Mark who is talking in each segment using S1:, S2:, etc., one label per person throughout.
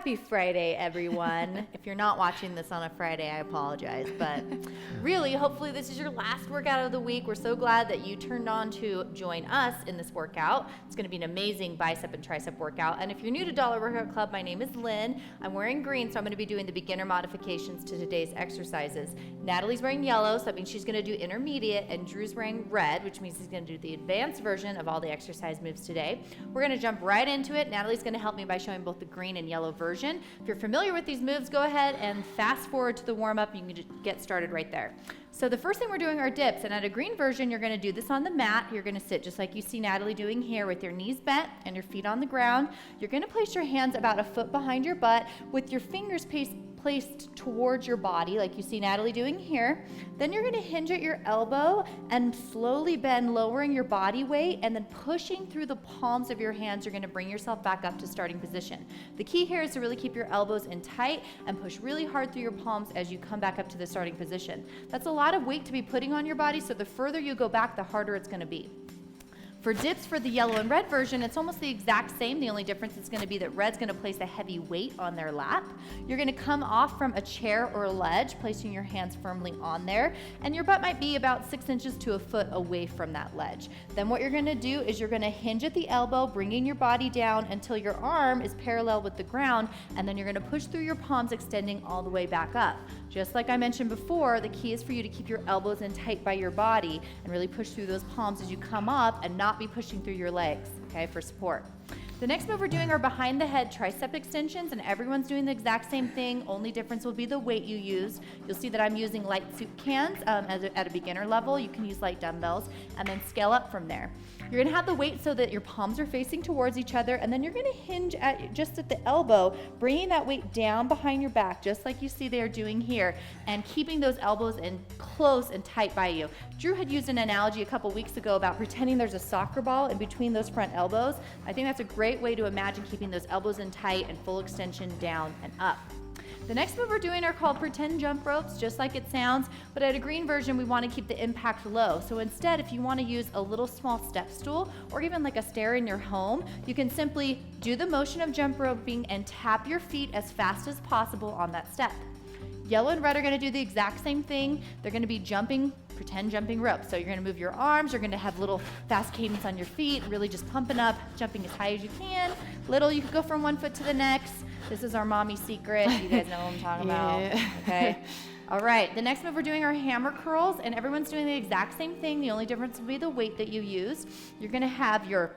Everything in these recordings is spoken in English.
S1: Happy Friday, everyone. If you're not watching this on a Friday, I apologize. But really, hopefully this is your last workout of the week. We're so glad that you turned on to join us in this workout. It's going to be an amazing bicep and tricep workout. And if you're new to Dollar Workout Club, my name is Lynn. I'm wearing green, so I'm going to be doing the beginner modifications to today's exercises. Natalie's wearing yellow, so that means she's going to do intermediate, and Drew's wearing red, which means he's going to do the advanced version of all the exercise moves today. We're going to jump right into it. Natalie's going to help me by showing both the green and yellow version. If you're familiar with these moves, go ahead and fast forward to the warm-up. You can just get started right there. So the first thing we're doing are dips, and at a green version, you're going to do this on the mat. You're going to sit just like you see Natalie doing here with your knees bent and your feet on the ground. You're going to place your hands about a foot behind your butt with your fingers placed towards your body like you see Natalie doing here. Then you're going to hinge at your elbow and slowly bend, lowering your body weight, and then pushing through the palms of your hands. You're going to bring yourself back up to starting position. The key here is to really keep your elbows in tight and push really hard through your palms as you come back up to the starting position. That's a lot of weight to be putting on your body, so the further you go back, the harder it's going to be. For dips for the yellow and red version, it's almost the exact same. The only difference is going to be that red's going to place a heavy weight on their lap. You're going to come off from a chair or a ledge, placing your hands firmly on there, and your butt might be about 6 inches to a foot away from that ledge. Then what you're going to do is you're going to hinge at the elbow, bringing your body down until your arm is parallel with the ground, and then you're going to push through your palms, extending all the way back up. Just like I mentioned before, the key is for you to keep your elbows in tight by your body and really push through those palms as you come up and not be pushing through your legs, okay, for support. The next move we're doing are behind the head tricep extensions, and everyone's doing the exact same thing. Only difference will be the weight you use. You'll see that I'm using light soup cans at a beginner level. You can use light dumbbells and then scale up from there. You're going to have the weight so that your palms are facing towards each other, and then you're going to hinge just at the elbow, bringing that weight down behind your back, just like you see they're doing here, and keeping those elbows in close and tight by you. Drew had used an analogy a couple weeks ago about pretending there's a soccer ball in between those front elbows. I think that's a great way to imagine keeping those elbows in tight and full extension down and up. The next move we're doing are called pretend jump ropes, just like it sounds, but at a green version, we want to keep the impact low. So instead, if you want to use a little small step stool or even like a stair in your home, you can simply do the motion of jump roping and tap your feet as fast as possible on that step. Yellow and red are going to do the exact same thing. They're going to be pretend jumping ropes. So you're going to move your arms, you're going to have little fast cadence on your feet, really just pumping up, jumping as high as you can. Little, you could go from one foot to the next. This is our mommy secret. You guys know what I'm talking about. Okay. All right, the next move we're doing are hammer curls, and everyone's doing the exact same thing. The only difference will be the weight that you use. You're going to have your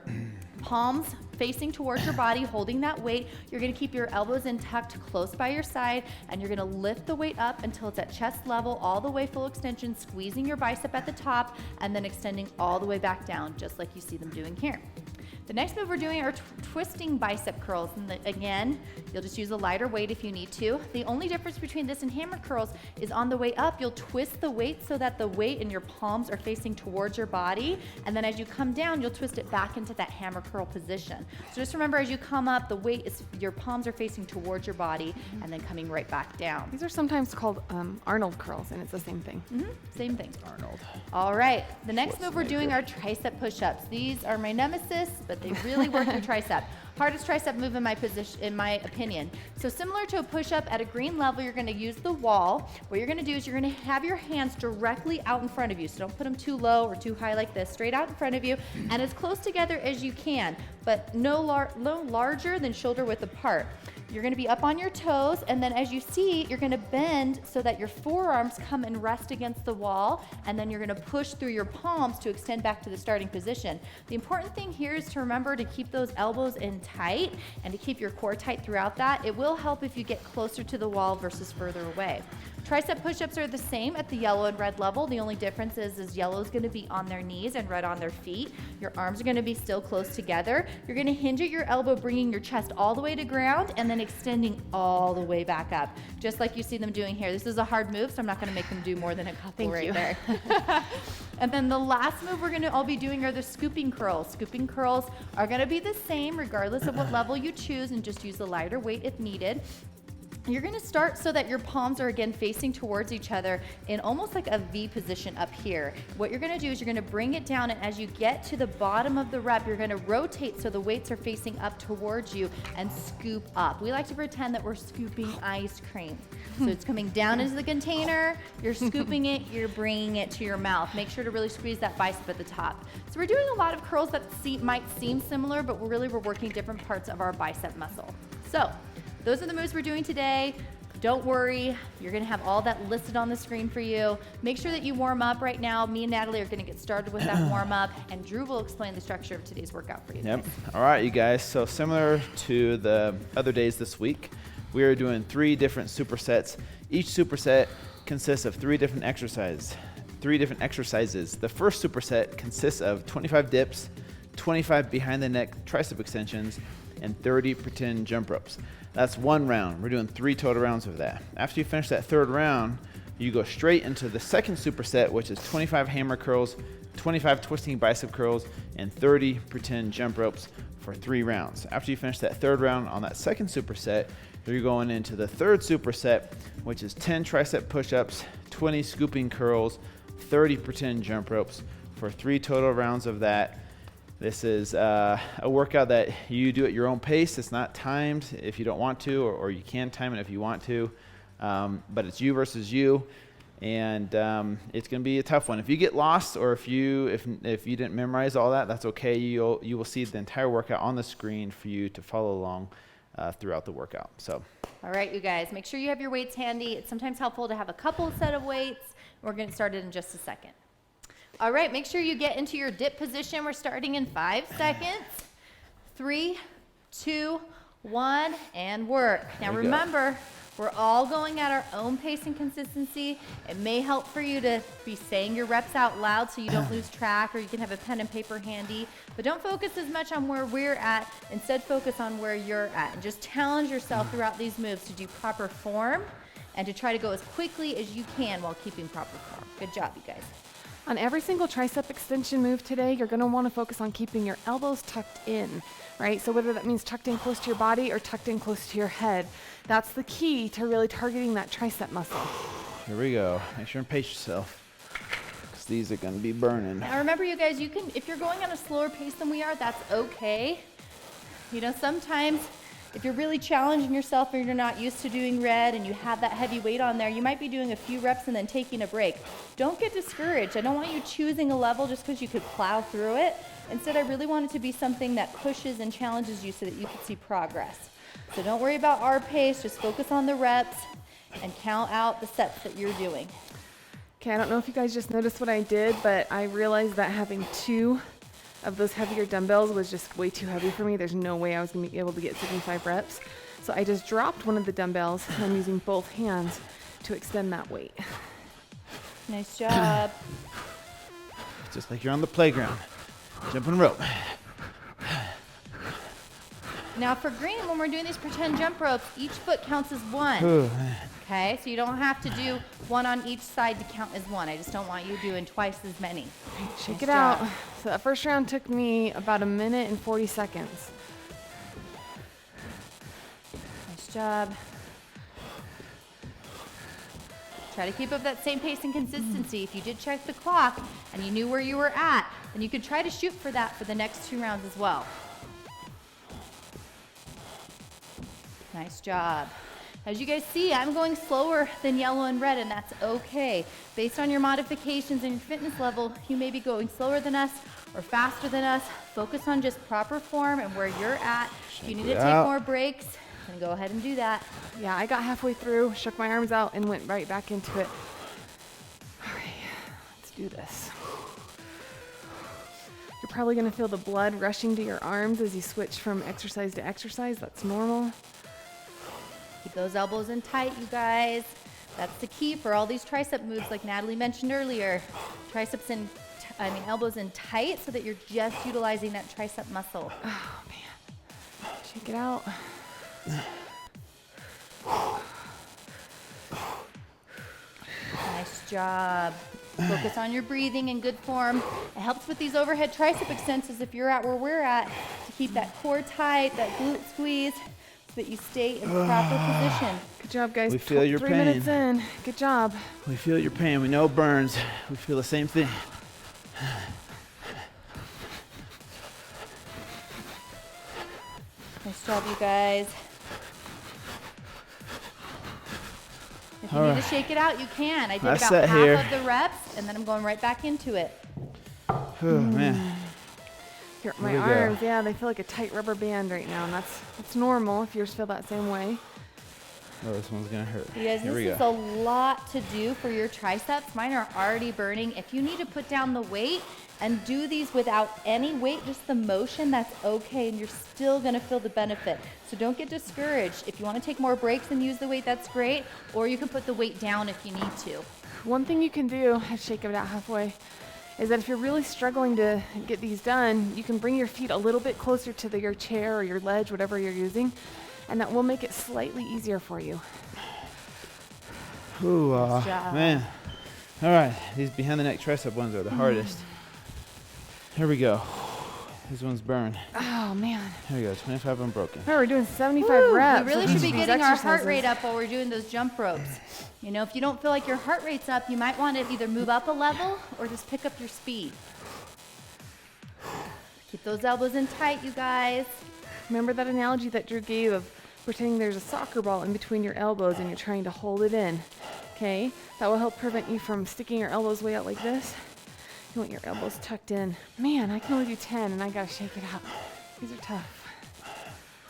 S1: palms facing towards your body, holding that weight. You're going to keep your elbows in tucked close by your side, and you're going to lift the weight up until it's at chest level, all the way full extension, squeezing your bicep at the top, and then extending all the way back down, just like you see them doing here. The next move we're doing are twisting bicep curls. And again, you'll just use a lighter weight if you need to. The only difference between this and hammer curls is on the way up, you'll twist the weight so that the weight in your palms are facing towards your body. And then as you come down, you'll twist it back into that hammer curl position. So just remember, as you come up, the weight is, your palms are facing towards your body and then coming right back down.
S2: These are sometimes called Arnold curls, and it's the same thing.
S1: Same thing.
S3: Arnold.
S1: All right, the next move we're doing are tricep push-ups. These are my nemesis, but they really work your tricep. Hardest tricep move in my opinion. So similar to a push-up at a green level, you're going to use the wall. What you're going to do is you're going to have your hands directly out in front of you. So don't put them too low or too high like this. Straight out in front of you, and as close together as you can, but no larger than shoulder width apart. You're going to be up on your toes, and then as you see, you're going to bend so that your forearms come and rest against the wall, and then you're going to push through your palms to extend back to the starting position. The important thing here is to remember to keep those elbows in tight and to keep your core tight throughout that. It will help if you get closer to the wall versus further away. Tricep push-ups are the same at the yellow and red level. The only difference is yellow is going to be on their knees and red on their feet. Your arms are going to be still close together. You're going to hinge at your elbow, bringing your chest all the way to ground and then extending all the way back up, just like you see them doing here. This is a hard move, so I'm not going to make them do more than a couple there. And then the last move we're going to all be doing are the scooping curls. Scooping curls are going to be the same regardless of what level you choose, and just use a lighter weight if needed. You're gonna start so that your palms are again facing towards each other in almost like a V position up here. What you're gonna do is you're gonna bring it down, and as you get to the bottom of the rep, you're gonna rotate so the weights are facing up towards you and scoop up. We like to pretend that we're scooping ice cream. So it's coming down into the container, you're scooping it, you're bringing it to your mouth. Make sure to really squeeze that bicep at the top. So we're doing a lot of curls that might seem similar, but we're working different parts of our bicep muscle. So those are the moves we're doing today. Don't worry, you're gonna have all that listed on the screen for you. Make sure that you warm up right now. Me and Natalie are gonna get started with that warm up, and Drew will explain the structure of today's workout for you guys.
S3: All right, you guys. So similar to the other days this week, we are doing 3 different supersets. Each superset consists of 3 different exercises. The first superset consists of 25 dips, 25 behind the neck tricep extensions, and 30 pretend jump ropes. That's 1 round. We're doing 3 total rounds of that. After you finish that 3rd round, you go straight into the second superset, which is 25 hammer curls, 25 twisting bicep curls, and 30 pretend jump ropes for 3 rounds. After you finish that 3rd round on that second superset, you're going into the 3rd superset, which is 10 tricep push-ups, 20 scooping curls, 30 pretend jump ropes for 3 total rounds of that. This is a workout that you do at your own pace. It's not timed if you don't want to, or you can time it if you want to, but it's you versus you, and it's going to be a tough one. If you get lost, or if you didn't memorize all that, that's okay. You will see the entire workout on the screen for you to follow along throughout the workout. So,
S1: all right, you guys, make sure you have your weights handy. It's sometimes helpful to have a couple set of weights. We're going to start it in just a second. All right, make sure you get into your dip position. We're starting in 5 seconds. 3, 2, 1, and work. Now remember, we're all going at our own pace and consistency. It may help for you to be saying your reps out loud so you don't lose track, or you can have a pen and paper handy. But don't focus as much on where we're at. Instead, focus on where you're at. And just challenge yourself throughout these moves to do proper form and to try to go as quickly as you can while keeping proper form. Good job, you guys.
S2: On every single tricep extension move today, you're going to want to focus on keeping your elbows tucked in, right? So whether that means tucked in close to your body or tucked in close to your head, that's the key to really targeting that tricep muscle.
S3: Here we go. Make sure and pace yourself, because these are going to be burning.
S1: Now remember, you guys, you can, if you're going at a slower pace than we are, that's okay. You know, sometimes if you're really challenging yourself and you're not used to doing red and you have that heavy weight on there, you might be doing a few reps and then taking a break. Don't get discouraged. I don't want you choosing a level just because you could plow through it. Instead, I really want it to be something that pushes and challenges you so that you can see progress. So don't worry about our pace, just focus on the reps and count out the sets that you're doing.
S2: Okay, I don't know if you guys just noticed what I did, but I realized that having 2 of those heavier dumbbells was just way too heavy for me. There's no way I was going to be able to get 75 reps. So I just dropped one of the dumbbells, and I'm using both hands to extend that weight.
S1: Nice job.
S3: Just like you're on the playground, jumping rope.
S1: Now for green, when we're doing these pretend jump ropes, each foot counts as 1. Okay, so you don't have to do 1 on each side to count as 1. I just don't want you doing twice as many.
S2: Shake
S1: Nice
S2: it out.
S1: job.
S2: So that first round took me about 1 minute and 40 seconds.
S1: Nice job. Try to keep up that same pace and consistency. If you did check the clock and you knew where you were at, then you could try to shoot for that for the next 2 rounds as well. Nice job. As you guys see, I'm going slower than yellow and red, and that's okay. Based on your modifications and your fitness level, you may be going slower than us or faster than us. Focus on just proper form and where you're at. If you need to take more breaks, then go ahead and do that.
S2: Yeah, I got halfway through, shook my arms out, and went right back into it. All right, let's do this. You're probably going to feel the blood rushing to your arms as you switch from exercise to exercise. That's normal.
S1: Keep those elbows in tight, you guys. That's the key for all these tricep moves like Natalie mentioned earlier. Elbows in tight so that you're just utilizing that tricep muscle.
S2: Oh, man. Shake it out.
S1: Nice job. Focus on your breathing in good form. It helps with these overhead tricep extensions if you're at where we're at to keep that core tight, that glute squeeze, so that you stay in proper position.
S2: Good job, guys.
S3: We feel your
S2: 3
S3: pain.
S2: minutes in. Good job.
S3: We feel your pain. We know it burns. We feel the same thing.
S1: Nice job, you guys. If you
S3: All
S1: need
S3: right.
S1: to shake it out, you can. I did
S3: Last
S1: about
S3: set
S1: half
S3: here.
S1: of the reps, and then I'm going right back into it.
S3: Oh, man.
S2: My
S3: we go.
S2: arms, yeah, they feel like a tight rubber band right now, and that's normal if yours feel that same way.
S3: Oh, this one's going to hurt.
S1: You guys,
S3: Here we
S1: this is
S3: go.
S1: a lot to do for your triceps. Mine are already burning. If you need to put down the weight and do these without any weight, just the motion, that's okay, and you're still gonna feel the benefit. So don't get discouraged. If you wanna take more breaks and use the weight, that's great, or you can put the weight down if you need to.
S2: One thing you can do, I shake it out halfway, is that if you're really struggling to get these done, you can bring your feet a little bit closer to your chair or your ledge, whatever you're using, and that will make it slightly easier for you.
S3: Ooh,
S1: Nice job.
S3: man. All right, these behind the neck tricep ones are the hardest. Here we go. This one's burn.
S2: Oh, man.
S3: Here we go, 25 unbroken.
S2: Oh, we're doing 75
S1: Woo,
S2: reps.
S1: we really
S2: of
S1: should be
S2: these
S1: getting our heart
S2: exercises.
S1: rate up while we're doing those jump ropes. You know, if you don't feel like your heart rate's up, you might want to either move up a level or just pick up your speed. Keep those elbows in tight, you guys.
S2: Remember that analogy that Drew gave of pretending there's a soccer ball in between your elbows and you're trying to hold it in, okay? That will help prevent you from sticking your elbows way out like this. You want your elbows tucked in. Man, I can only do 10 and I gotta shake it out. These are tough.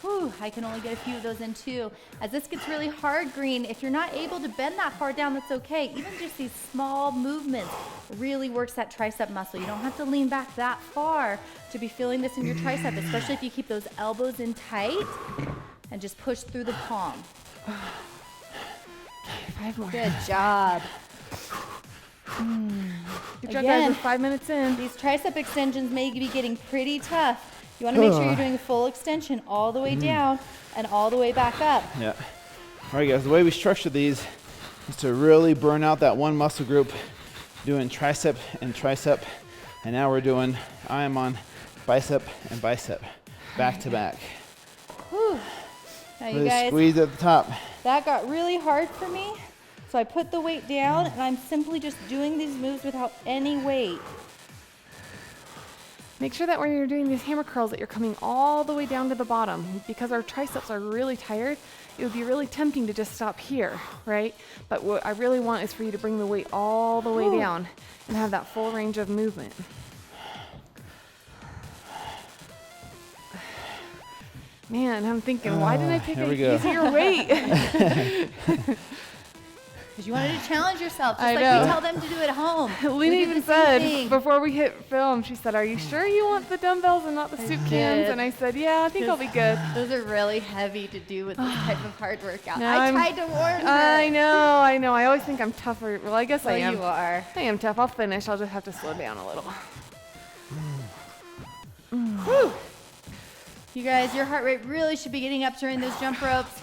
S1: Whew, I can only get a few of those in too. As this gets really hard, Green, if you're not able to bend that far down, that's okay. Even just these small movements really works that tricep muscle. You don't have to lean back that far to be feeling this in your tricep, especially if you keep those elbows in tight and just push through the palm.
S2: 5 more.
S1: Good job.
S2: Good job, guys.
S1: Again.
S2: We're 5 minutes in.
S1: These tricep extensions may be getting pretty tough. You want to make sure you're doing a full extension all the way down and all the way back up.
S3: Yeah. All right, guys, the way we structure these is to really burn out that one muscle group, doing tricep and tricep. And now I am on bicep and bicep, back to back.
S1: Whew. Now you
S3: Really
S1: guys,
S3: squeeze at the top.
S1: that got really hard for me. So I put the weight down and I'm simply just doing these moves without any weight.
S2: Make sure that when you're doing these hammer curls that you're coming all the way down to the bottom. Because our triceps are really tired, it would be really tempting to just stop here, right? But what I really want is for you to bring the weight all the way
S1: Ooh.
S2: down and have that full range of movement. Man, I'm thinking, why didn't I pick
S3: here
S2: an
S3: we go.
S2: easier weight?
S1: Because you wanted to challenge yourself, just
S2: I
S1: like
S2: know.
S1: we tell them to do at home.
S2: Lena
S1: We do
S2: even
S1: the same
S2: said
S1: thing.
S2: before we hit film, she said, "Are you sure you want the dumbbells and not the soup cans?"
S1: did.
S2: And I said, "Yeah, I think I'll be good."
S1: Those are really heavy to do with this type of hard workout.
S2: Now
S1: I
S2: I'm-
S1: tried to warn her.
S2: I know. I always think I'm tougher. Well, I guess I
S1: Well,
S2: am.
S1: you are.
S2: I am tough. I'll finish. I'll just have to slow down a little.
S1: Whew. You guys, your heart rate really should be getting up during those jump ropes.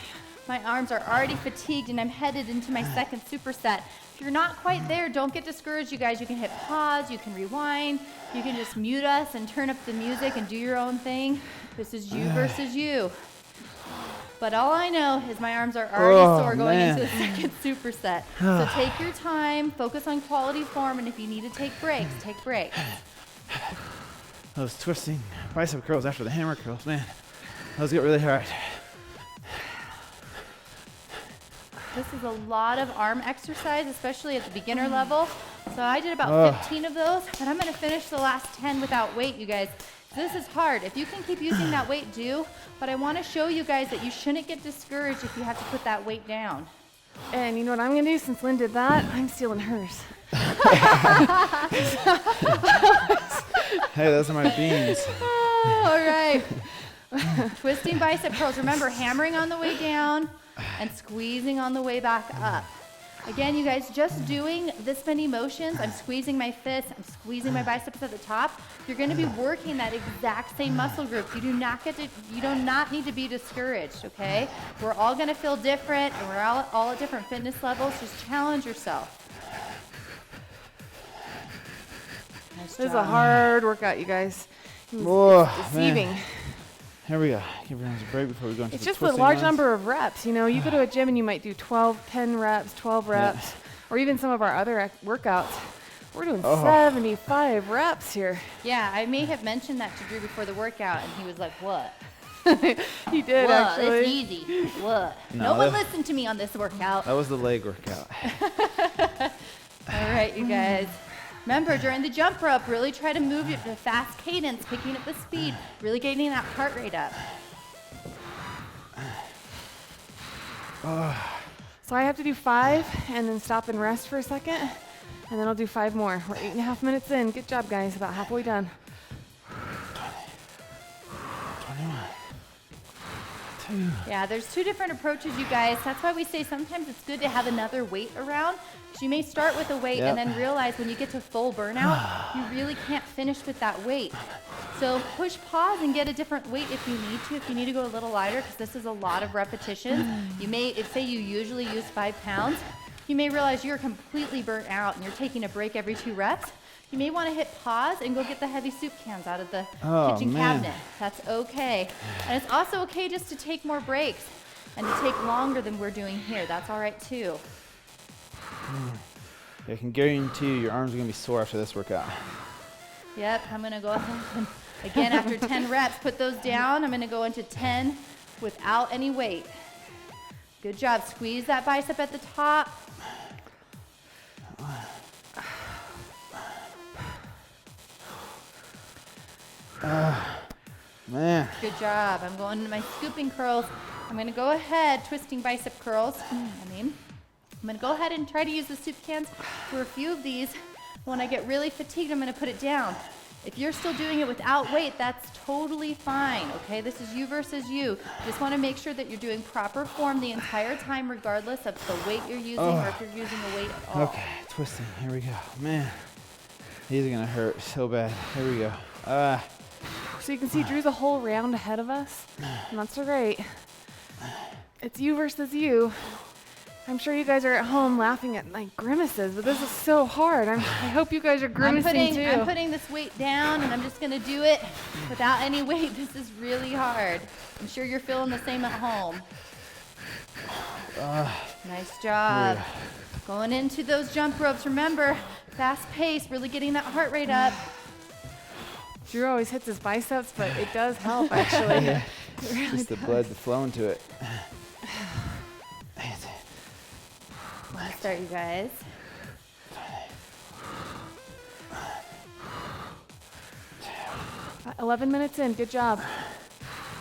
S1: My arms are already fatigued and I'm headed into my second superset. If you're not quite there, don't get discouraged, you guys. You can hit pause, you can rewind, you can just mute us and turn up the music and do your own thing. This is you versus you. But all I know is my arms are already sore going into the second superset. So take your time, focus on quality form, and if you need to take breaks, take breaks.
S3: Those twisting bicep curls after the hammer curls, man, those get really hard.
S1: This is a lot of arm exercise, especially at the beginner level. So I did about 15 of those, but I'm gonna finish the last 10 without weight, you guys. This is hard. If you can keep using that weight, do. But I wanna show you guys that you shouldn't get discouraged if you have to put that weight down.
S2: And you know what I'm gonna do? Since Lynn did that, I'm stealing hers.
S3: Hey, those are my beans.
S1: All right. Twisting bicep curls. Remember, hammering on the way down and squeezing on the way back up. Again, you guys, just doing this many motions, I'm squeezing my fists, I'm squeezing my biceps at the top. You're going to be working that exact same muscle group. You do not need to be discouraged, okay? We're all going to feel different, and we're all at different fitness levels. Just challenge yourself. Nice
S2: This is a
S1: job.
S2: hard workout, you guys.
S3: Oh,
S2: Deceiving.
S3: man. Here we go. Give your arms a break before we go into
S2: It's
S3: the
S2: just a
S3: twisting
S2: large
S3: ones.
S2: number of reps. You know, you go to a gym and you might do 10 reps, 12 reps, or even some of our other workouts. We're doing 75 reps here.
S1: Yeah, I may have mentioned that to Drew before the workout, and he was like, what?
S2: He did,
S1: What?
S2: actually.
S1: It's easy. What?
S3: No,
S1: No one
S3: that-
S1: listened to me on this workout.
S3: That was the leg workout.
S1: All right, you guys. Remember, during the jump rope, really try to move it at a fast cadence, picking up the speed, really getting that heart rate up.
S2: So I have to do 5 and then stop and rest for a second, and then I'll do 5 more. We're 8.5 minutes in. Good job, guys. About halfway done.
S3: 21.
S1: Yeah, there's 2 different approaches, you guys. That's why we say sometimes it's good to have another weight around. Because you may start with a weight
S3: Yep.
S1: and then realize when you get to full burnout, you really can't finish with that weight. So push pause and get a different weight if you need to. If you need to go a little lighter, because this is a lot of repetitions. You may, if say you usually use 5 pounds, you may realize you're completely burnt out and you're taking a break every 2 reps. You may want to hit pause and go get the heavy soup cans out of the kitchen cabinet. That's okay. And it's also okay just to take more breaks and to take longer than we're doing here. That's all right too.
S3: I can guarantee you your arms are going to be sore after this workout.
S1: Yep, I'm going to go ahead and, again, after 10 reps, put those down. I'm going to go into 10 without any weight. Good job. Squeeze that bicep at the top.
S3: Man.
S1: Good job. I'm going into my scooping curls. I'm going to go ahead, twisting bicep curls. I'm going to go ahead and try to use the soup cans for a few of these. When I get really fatigued, I'm going to put it down. If you're still doing it without weight, that's totally fine, okay? This is you versus you. Just want to make sure that you're doing proper form the entire time, regardless of the weight you're using or if you're using a weight at all.
S3: Okay, twisting. Here we go. Man, these are going to hurt so bad. Here we go.
S2: So you can see Drew's a whole round ahead of us, and that's all right. It's you versus you. I'm sure you guys are at home laughing at my grimaces, but this is so hard. I hope you guys are grimacing too.
S1: I'm putting this weight down, and I'm just going to do it without any weight. This is really hard. I'm sure you're feeling the same at home. Nice job. Going into those jump ropes. Remember, fast pace, really getting that heart rate up.
S2: Drew always hits his biceps, but it does help actually.
S3: Yeah.
S2: It really
S3: Just the
S2: does.
S3: blood flowing to it.
S1: Let's start, you guys.
S2: Uh, 11 minutes in, good job.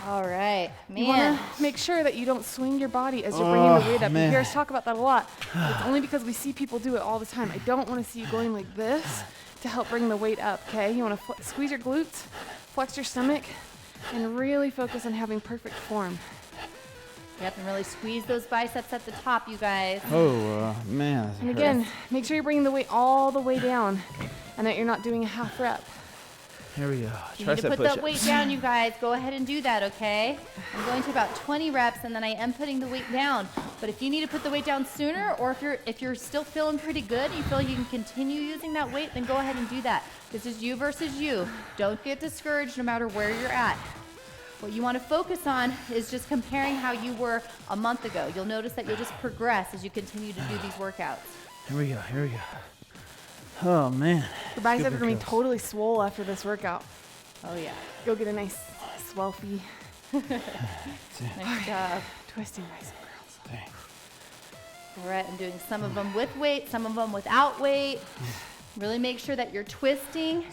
S1: All right,
S2: You
S1: man.
S2: want to make sure that you don't swing your body as you're bringing the weight up. You
S3: man.
S2: hear us talk about that a lot. It's only because we see people do it all the time. I don't want to see you going like this to help bring the weight up, okay? You want to squeeze your glutes, flex your stomach, and really focus on having perfect form.
S1: Yep, and really squeeze those biceps at the top, you guys.
S3: Oh, man.
S2: And again, make sure you're bringing the weight all the way down and that you're not doing a half rep.
S3: Here we go.
S1: You need to
S3: Tricep
S1: put that
S3: push-ups.
S1: weight down, you guys. Go ahead and do that, okay? I'm going to about 20 reps, and then I am putting the weight down. But if you need to put the weight down sooner, or if you're still feeling pretty good, you feel you can continue using that weight, then go ahead and do that. This is you versus you. Don't get discouraged no matter where you're at. What you want to focus on is just comparing how you were a month ago. You'll notice that you'll just progress as you continue to do these workouts.
S3: Here we go. Here we go. Oh, man.
S2: Your biceps are going to be
S3: curls.
S2: totally swole after this workout.
S1: Oh, yeah.
S2: Go get a nice swelfie
S1: Nice job.
S2: twisting bicep curls.
S3: Okay.
S1: All right, I'm doing some of them with weight, some of them without weight. Really make sure that you're twisting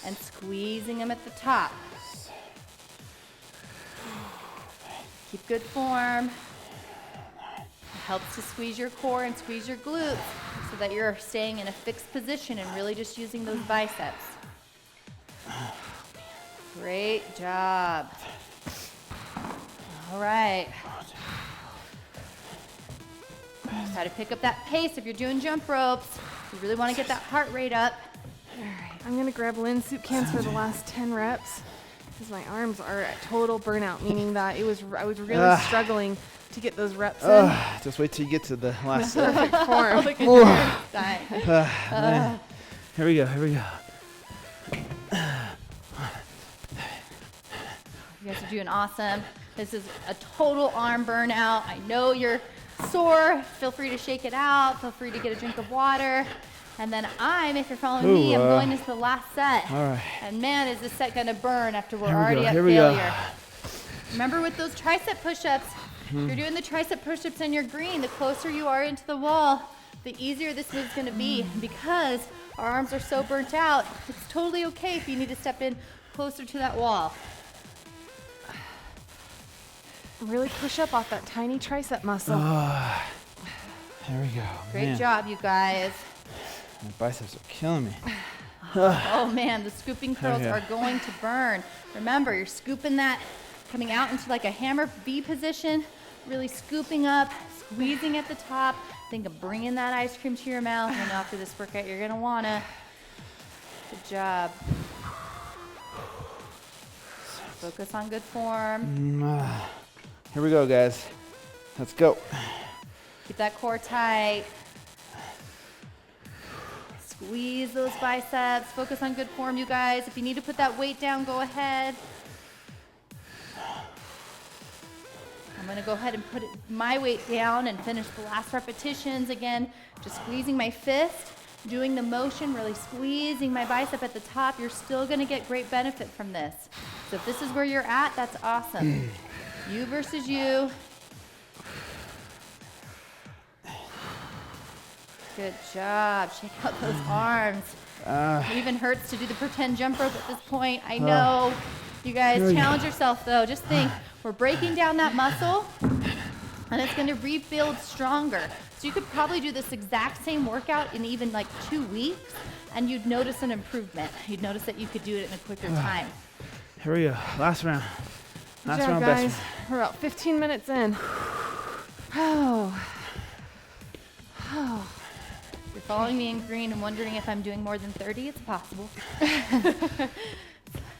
S1: and squeezing them at the top. Keep good form. It helps to squeeze your core and squeeze your glutes so that you're staying in a fixed position and really just using those biceps. Great job. All right. Try to pick up that pace if you're doing jump ropes. You really want to get that heart rate up.
S2: All right, I'm going to grab Lynn's soup cans for the last 10 reps because my arms are at total burnout, meaning that I was really struggling to get those reps in.
S3: Just wait till you get to the last
S2: Perfect form.
S1: Look at your side.
S3: man. Here we go. Here we go.
S1: You guys are doing awesome. This is a total arm burnout. I know you're sore. Feel free to shake it out. Feel free to get a drink of water. And then if you're following me, I'm going into the last set.
S3: All right.
S1: And man, is this set gonna burn after we're
S3: Here we
S1: already
S3: go,
S1: at
S3: here we go.
S1: failure. Remember with those tricep push-ups, if you're doing the tricep push-ups and you're green, the closer you are into the wall, the easier this move's gonna be. Because our arms are so burnt out, it's totally okay if you need to step in closer to that wall.
S2: Really push up off that tiny tricep muscle.
S3: There we go.
S1: Great
S3: Man,
S1: job, you guys.
S3: my biceps are killing me.
S1: Oh man, the scooping curls
S3: Okay.
S1: are going to burn. Remember, you're scooping that, coming out into like a hammer V position, really scooping up, squeezing at the top. Think of bringing that ice cream to your mouth. I know after this workout, you're gonna wanna. Good job. Focus on good form.
S3: Here we go, guys. Let's go.
S1: Keep that core tight. Squeeze those biceps. Focus on good form, you guys. If you need to put that weight down, go ahead. I'm gonna go ahead and put my weight down and finish the last repetitions. Again, just squeezing my fist, doing the motion, really squeezing my bicep at the top. You're still gonna get great benefit from this. So if this is where you're at, that's awesome. You versus you. Good job. Shake out those arms. It even hurts to do the pretend jump rope at this point. I know. You guys challenge yourself though. Just think, we're breaking down that muscle and it's gonna rebuild stronger. So you could probably do this exact same workout in even like 2 weeks and you'd notice an improvement. You'd notice that you could do it in a quicker time.
S3: Here we go. Last round.
S2: Good
S3: Last
S2: job,
S3: round,
S2: guys.
S3: best round.
S2: We're about 15 minutes in. Oh.
S1: If you're following me in green and wondering if I'm doing more than 30, it's possible.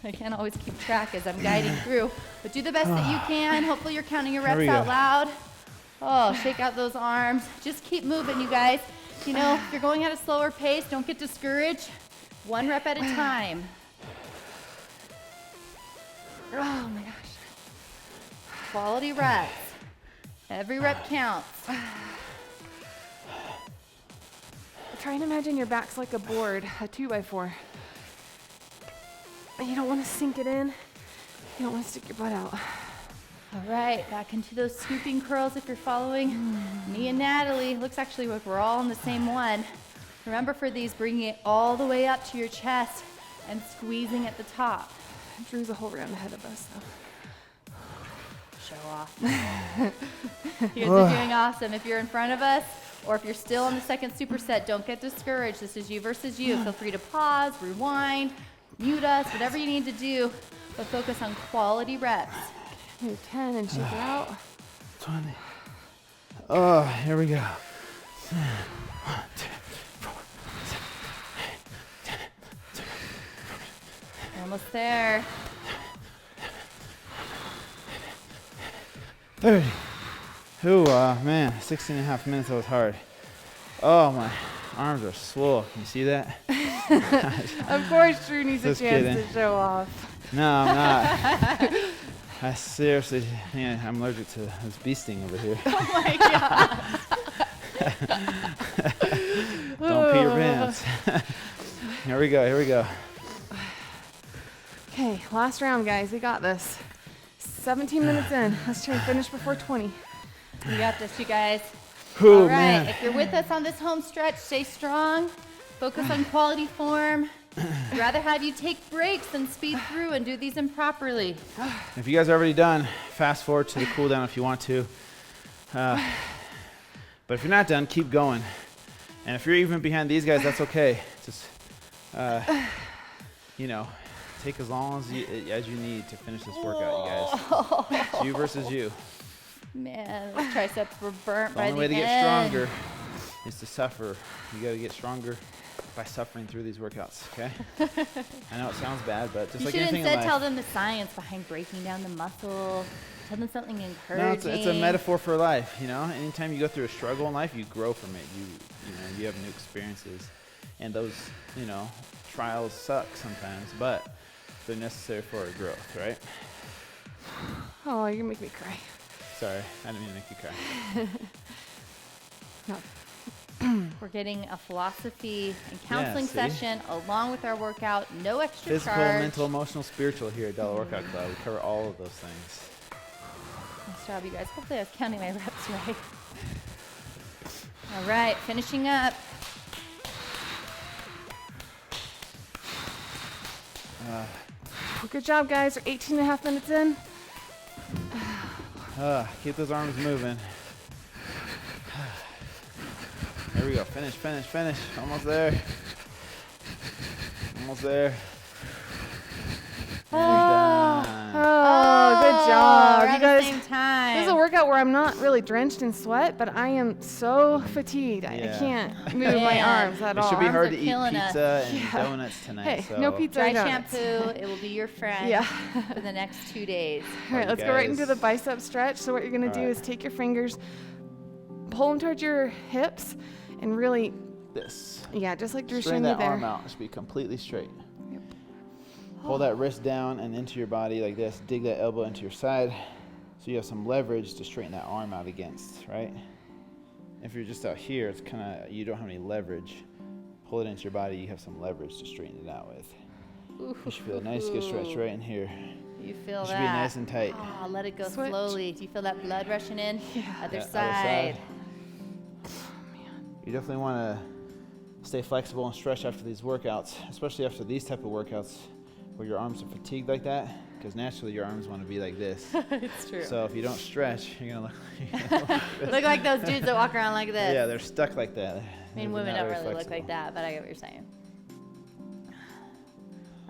S1: I can't always keep track as I'm guiding through, but do the best that you can. Hopefully you're counting your
S3: There
S1: reps
S3: we
S1: out
S3: go.
S1: loud. Oh, shake out those arms. Just keep moving, you guys. You know, if you're going at a slower pace, don't get discouraged. 1 rep at a time.
S2: Oh my gosh.
S1: Quality reps. Every rep counts.
S2: Try and imagine your back's like a board, a 2x4. And you don't want to sink it in. You don't want to stick your butt out.
S1: All right, back into those scooping curls if you're following me and Natalie. Looks actually like we're all on the same one. Remember for these, bringing it all the way up to your chest and squeezing at the top.
S2: Drew's a whole round ahead of us, though.
S1: Show off. You guys are doing awesome. If you're in front of us, or if you're still on the second superset, don't get discouraged. This is you versus you. Feel free to pause, rewind, mute us, whatever you need to do, but focus on quality reps.
S2: Do 10 and shake it out.
S3: 20. Oh, here we go. 1, 2, 4, 7, 8, 10.
S1: Almost there.
S3: 30. Ooh, man, 16 and a half minutes, that was hard. Oh, my arms are swole. Can you see that?
S2: Of course, Drew needs a
S3: Just
S2: chance
S3: kidding.
S2: to show off.
S3: No, I'm not. I seriously, man, I'm allergic to this bee sting over here.
S1: Oh my God.
S3: Don't pee your pants. Here we go, here we go.
S2: Okay, last round, guys. We got this. 17 minutes in. Let's try and finish before 20.
S1: You got this, you guys.
S3: Ooh,
S1: All right,
S3: man.
S1: if you're with us on this home stretch, stay strong. Focus on quality form. I'd rather have you take breaks than speed through and do these improperly.
S3: If you guys are already done, fast forward to the cool down if you want to. But if you're not done, keep going. And if you're even behind these guys, that's okay. Just, you know, take as long as you need to finish this workout, you guys. It's you versus you.
S1: Man, those triceps were burnt
S3: The
S1: by
S3: only way
S1: the
S3: to get
S1: end.
S3: stronger is to suffer. You got to get stronger by suffering through these workouts, okay? I know it sounds bad, but just
S1: You
S3: like
S1: should
S3: anything in
S1: instead
S3: life.
S1: tell them the science behind breaking down the muscle. Tell them something encouraging.
S3: No, it's a metaphor for life, you know? Anytime you go through a struggle in life, you grow from it. You know, you have new experiences. And those, you know, trials suck sometimes, but they're necessary for our growth, right?
S2: Oh, you're gonna make me cry.
S3: Sorry, I didn't mean to make you cry.
S1: We're getting a philosophy and counseling
S3: see?
S1: session along with our workout. No extra
S3: Physical,
S1: charge.
S3: mental, emotional, spiritual here at Dollar Workout Club. We cover all of those things.
S1: Nice job, you guys. Hopefully I was counting my reps right. All right, finishing up.
S2: Good job, guys. We're 18 and a half minutes in.
S3: Keep those arms moving. There we go. Finish, finish, finish. Almost there. Almost there.
S2: Oh,
S1: Oh,
S2: good job.
S1: we're
S2: You
S1: at
S2: guys,
S1: the same time.
S2: this is a workout where I'm not really drenched in sweat, but I am so fatigued. I
S3: Yeah.
S2: can't move my
S1: Man.
S2: arms at
S3: It
S2: all.
S3: should be
S1: Arms
S3: hard
S1: are
S3: to eat
S1: killing us.
S3: pizza and
S2: Yeah.
S3: donuts tonight.
S2: Hey,
S3: so.
S2: no pizza
S1: Dry
S2: or donuts.
S1: shampoo, it will be your friend
S2: Yeah.
S1: for the next 2 days.
S2: All right,
S3: you
S2: let's go right into
S3: guys.
S2: the bicep stretch. So what you're gonna do
S3: All right.
S2: is take your fingers, pull them towards your hips, and really,
S3: This.
S2: yeah, just like Drew
S3: Straighten
S2: showing you
S3: that
S2: there.
S3: arm out. It should be completely straight.
S2: Yep.
S3: Pull that wrist down and into your body like this. Dig that elbow into your side so you have some leverage to straighten that arm out against, right? If you're just out here, it's kind of, you don't have any leverage. Pull it into your body, you have some leverage to straighten it out with. You should feel a nice good stretch right in here.
S1: You feel
S3: It should
S1: that.
S3: be nice and tight.
S1: Oh, let it go
S2: Switch.
S1: slowly. Do you feel that blood rushing in?
S2: Yeah.
S1: Other
S3: Yeah,
S1: side.
S3: You definitely want to stay flexible and stretch after these workouts, especially after these type of workouts where your arms are fatigued like that, because naturally your arms want to be like this.
S1: It's true.
S3: So if you don't stretch, you're going to
S1: Look like those dudes that walk around like this.
S3: Yeah, they're stuck like that.
S1: I
S3: They're
S1: mean, women
S3: not
S1: don't
S3: very
S1: really look
S3: flexible.
S1: like that, but I get what you're saying.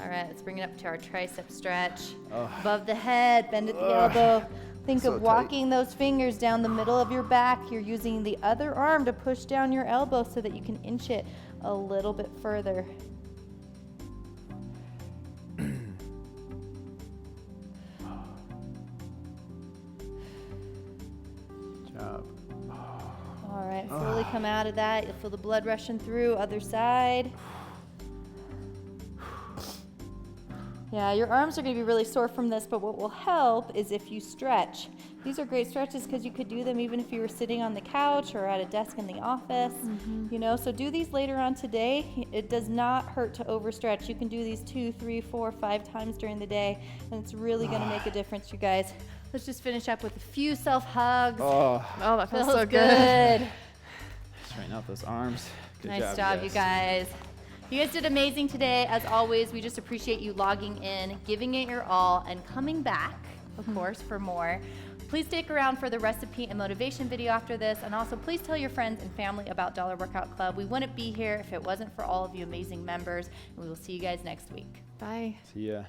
S1: All right, let's bring it up to our tricep stretch.
S3: Oh.
S1: Above the head, bend at the
S3: Ugh.
S1: elbow. Think
S3: So
S1: of
S3: tight.
S1: walking those fingers down the middle of your back. You're using the other arm to push down your elbow so that you can inch it a little bit further.
S3: Job.
S1: All right, slowly come out of that. You'll feel the blood rushing through. Other side. Yeah, your arms are going to be really sore from this, but what will help is if you stretch. These are great stretches because you could do them even if you were sitting on the couch or at a desk in the office, you know, so do these later on today. It does not hurt to overstretch. You can do these 2, 3, 4, 5 times during the day, and it's really going to make a difference, you guys. Let's just finish up with a few self-hugs.
S3: Oh,
S2: Oh, that feels
S1: Feels
S2: so
S1: good.
S3: straighten out those arms. Good
S1: Nice job, you guys. You guys did amazing today. As always, we just appreciate you logging in, giving it your all, and coming back, of course, for more. Please stick around for the recipe and motivation video after this, and also please tell your friends and family about Dollar Workout Club. We wouldn't be here if it wasn't for all of you amazing members, and we will see you guys next week.
S2: Bye.
S3: See ya.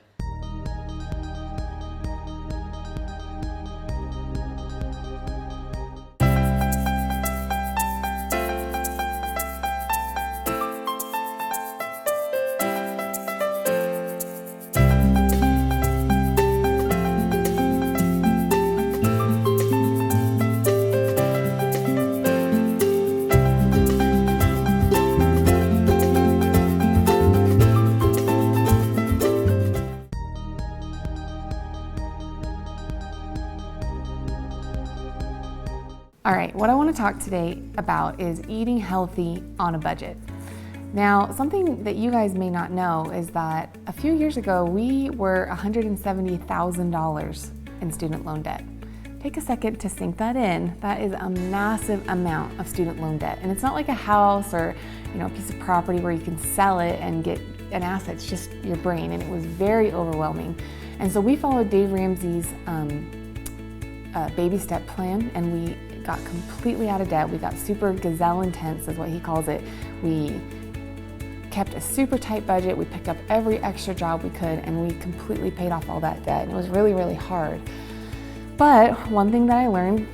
S2: All right, what I want to talk today about is eating healthy on a budget. Now, something that you guys may not know is that a few years ago, we were $170,000 in student loan debt. Take a second to sink that in. That is a massive amount of student loan debt. And it's not like a house or, you know, a piece of property where you can sell it and get an asset. It's just your brain, and it was very overwhelming. And so we followed Dave Ramsey's baby step plan, and we got completely out of debt. We got super gazelle intense is what he calls it. We kept a super tight budget. We picked up every extra job we could, and we completely paid off all that debt. And it was really, really hard. But one thing that I learned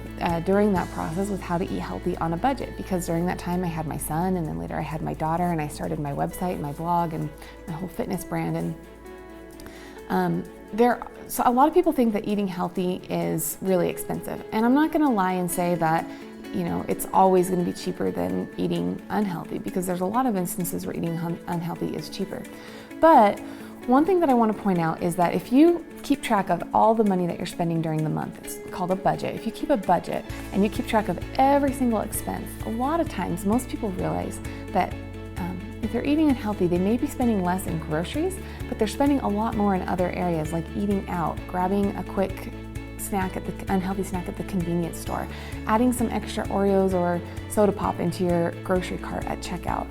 S2: during that process was how to eat healthy on a budget, because during that time I had my son, and then later I had my daughter, and I started my website, my blog, and my whole fitness brand. And so a lot of people think that eating healthy is really expensive, and I'm not going to lie and say that, you know, it's always going to be cheaper than eating unhealthy, because there's a lot of instances where eating unhealthy is cheaper. But One thing that I want to point out is that if you keep track of all the money that you're spending during the month, it's called a budget. If you keep a budget and you keep track of every single expense, a lot of times most people realize that if they're eating unhealthy, they may be spending less in groceries, but they're spending a lot more in other areas like eating out, grabbing a quick snack unhealthy snack at the convenience store, adding some extra Oreos or soda pop into your grocery cart at checkout,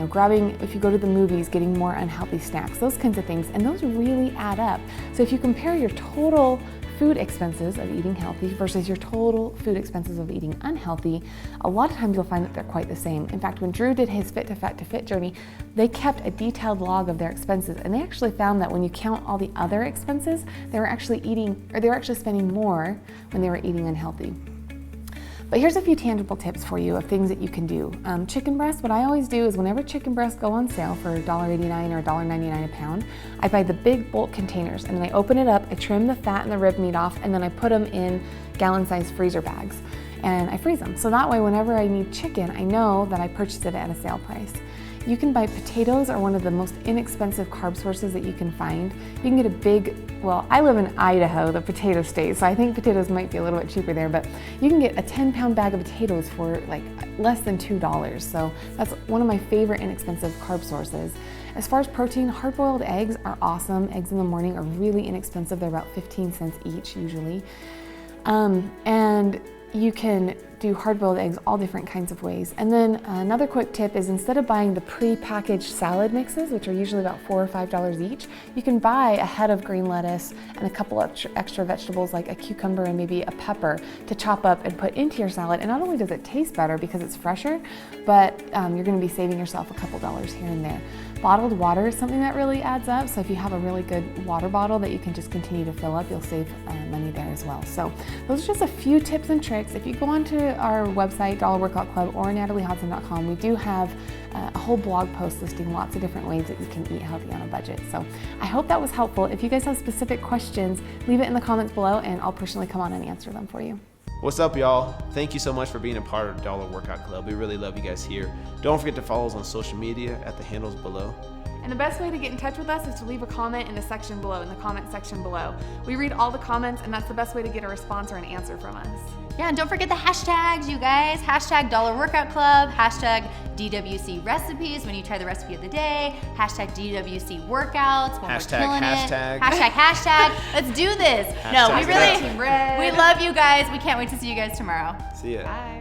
S2: grabbing, if you go to the movies, getting more unhealthy snacks, those kinds of things, and those really add up. So if you compare your total food expenses of eating healthy versus your total food expenses of eating unhealthy, a lot of times you'll find that they're quite the same. In fact, when Drew did his Fit to Fat to Fit journey, they kept a detailed log of their expenses, and they actually found that when you count all the other expenses, they were actually spending more when they were eating unhealthy. But here's a few tangible tips for you of things that you can do. Chicken breast, what I always do is whenever chicken breasts go on sale for $1.89 or $1.99 a pound, I buy the big bulk containers and then I open it up, I trim the fat and the rib meat off, and then I put them in gallon-sized freezer bags and I freeze them. So that way whenever I need chicken, I know that I purchased it at a sale price. You can buy potatoes, are one of the most inexpensive carb sources that you can find. You can get I live in Idaho, the potato state, so I think potatoes might be a little bit cheaper there, but you can get a 10-pound bag of potatoes for like less than $2. So that's one of my favorite inexpensive carb sources. As far as protein, hard-boiled eggs are awesome. Eggs in the morning are really inexpensive. They're about 15 cents each usually. And you can do hard-boiled eggs all different kinds of ways. And then another quick tip is instead of buying the pre-packaged salad mixes, which are usually about $4 or $5 each, you can buy a head of green lettuce and a couple extra vegetables like a cucumber and maybe a pepper to chop up and put into your salad. And not only does it taste better because it's fresher, but you're gonna be saving yourself a couple dollars here and there. Bottled water is something that really adds up. So if you have a really good water bottle that you can just continue to fill up, you'll save money there as well. So those are just a few tips and tricks. If you go onto our website, Dollar Workout Club or nataliehodson.com, we do have a whole blog post listing lots of different ways that you can eat healthy on a budget. So I hope that was helpful. If you guys have specific questions, leave it in the comments below and I'll personally come on and answer them for you.
S4: What's up, y'all? Thank you so much for being a part of Dollar Workout Club. We really love you guys here. Don't forget to follow us on social media at the handles below.
S2: And the best way to get in touch with us is to leave a comment in the comment section below. We read all the comments, and that's the best way to get a response or an answer from us.
S1: Yeah, and don't forget the hashtags, you guys. Hashtag Dollar Workout Club, hashtag DWC recipes when you try the recipe of the day, hashtag DWC workouts when we're killing it. Hashtag. Let's do this. No, we love you guys. We can't wait to see you guys tomorrow.
S4: See ya.
S2: Bye.